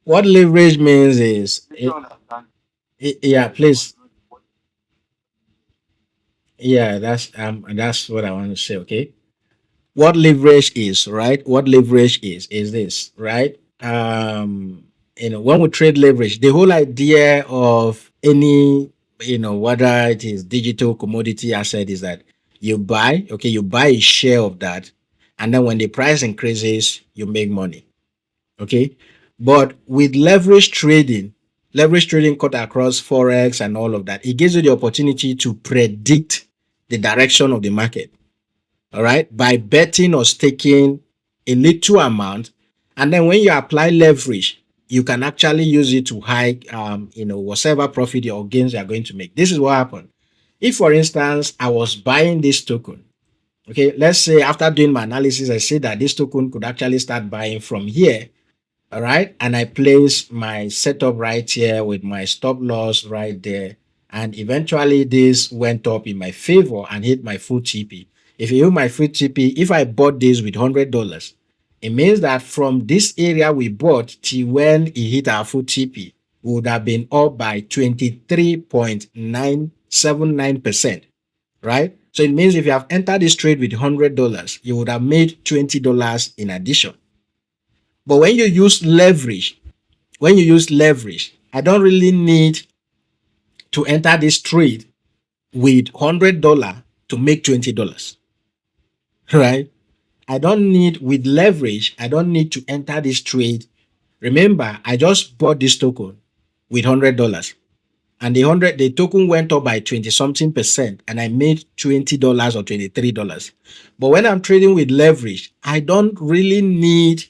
What leverage means is, yeah, please. Yeah, that's what I want to say. Okay, what leverage is, right? What leverage is this, right? When we trade leverage, the whole idea of any, whether it is digital commodity asset, is that you buy, okay, you buy a share of that, and then when the price increases, you make money. Okay. But with leverage trading cut across forex and all of that, it gives you the opportunity to predict the direction of the market. All right, by betting or staking a little amount, and then when you apply leverage, you can actually use it to hike, whatever profit or gains you are going to make. This is what happened. If, for instance, I was buying this token, okay, let's say after doing my analysis, I see that this token could actually start buying from here. All right. And I place my setup right here with my stop loss right there. And eventually this went up in my favor and hit my full TP. If you hit my full TP, if I bought this with $100, it means that from this area we bought till when it hit our full TP, would have been up by 23.979%. Right. So it means if you have entered this trade with $100, you would have made $20 in addition. But when you use leverage, I don't really need to enter this trade with $100 to make $20, right? I don't need with leverage. I don't need to enter this trade. Remember, I just bought this token with $100, and the token went up by 20 something percent, and I made $20 or $23. But when I'm trading with leverage, I don't really need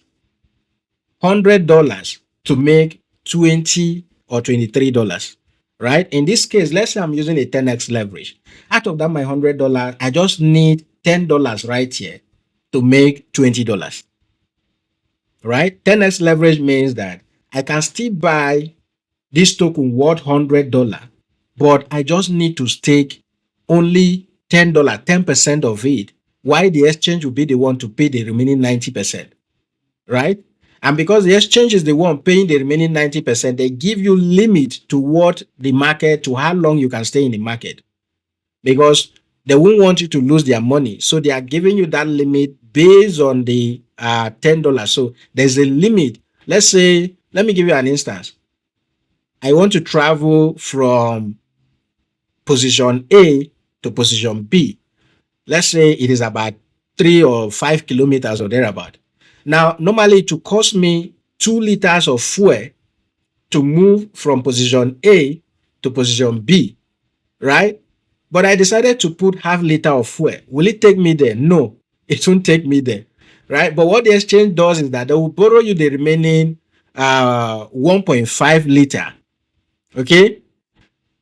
$100 to make 20 or $23, right? In this case, let's say I'm using a 10x leverage. Out of that, my $100, I just need $10 right here to make $20, right? 10x leverage means that I can still buy this token worth $100, but I just need to stake only $10, 10% of it, while the exchange will be the one to pay the remaining 90%. Right? And because the exchange is the one paying the remaining 90%, they give you limit to what the market, to how long you can stay in the market, because they won't want you to lose their money. So they are giving you that limit based on the $10. So there's a limit. Let's say, let me give you an instance. I want to travel from position A to position B. Let's say it is about 3 or 5 kilometers or thereabout. Now, normally it will cost me 2 liters of fuel to move from position A to position B, right? But I decided to put half liter of fuel. Will it take me there? No, it won't take me there, right? But what the exchange does is that they will borrow you the remaining 1.5 liter, okay?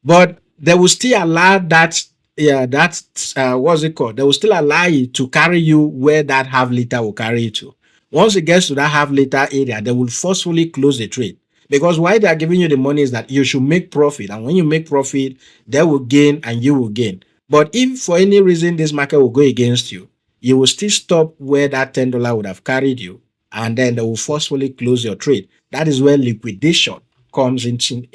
But they will still allow that, yeah, that's what's it called? They will still allow you to carry you where that half liter will carry you to. Once it gets to that half liter area, they will forcefully close the trade, because why they are giving you the money is that you should make profit, and when you make profit, they will gain and you will gain. But if for any reason this market will go against you, you will still stop where that $10 would have carried you, and then they will forcefully close your trade. That is where liquidation comes into.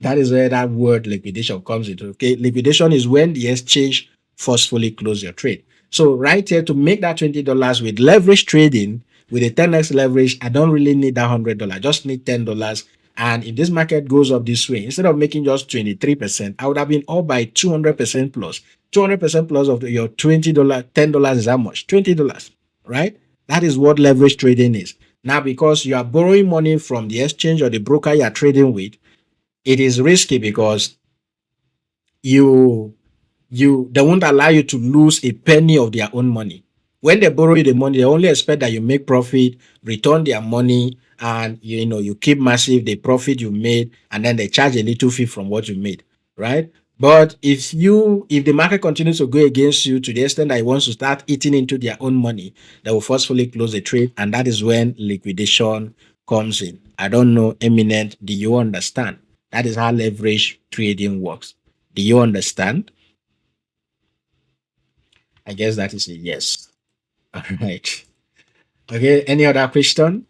That is where that word liquidation comes into. Okay, liquidation is when the exchange forcefully close your trade. So right here, to make that $20 with leverage trading, with a 10x leverage, I don't really need that $100. I just need $10. And if this market goes up this way, instead of making just 23%, I would have been up by 200% plus. 200% plus of your $20, $10 is how much? $20, right? That is what leverage trading is. Now, because you are borrowing money from the exchange or the broker you are trading with, it is risky, because you they won't allow you to lose a penny of their own money. When they borrow you the money, they only expect that you make profit, return their money, and you keep massive the profit you made, and then they charge a little fee from what you made, right? But if the market continues to go against you to the extent that it wants to start eating into their own money, they will forcefully close the trade, and that is when liquidation comes in. I don't know, Eminent, do you understand? That is how leverage trading works. Do you understand? I guess that is a yes. All right. Okay. Any other question?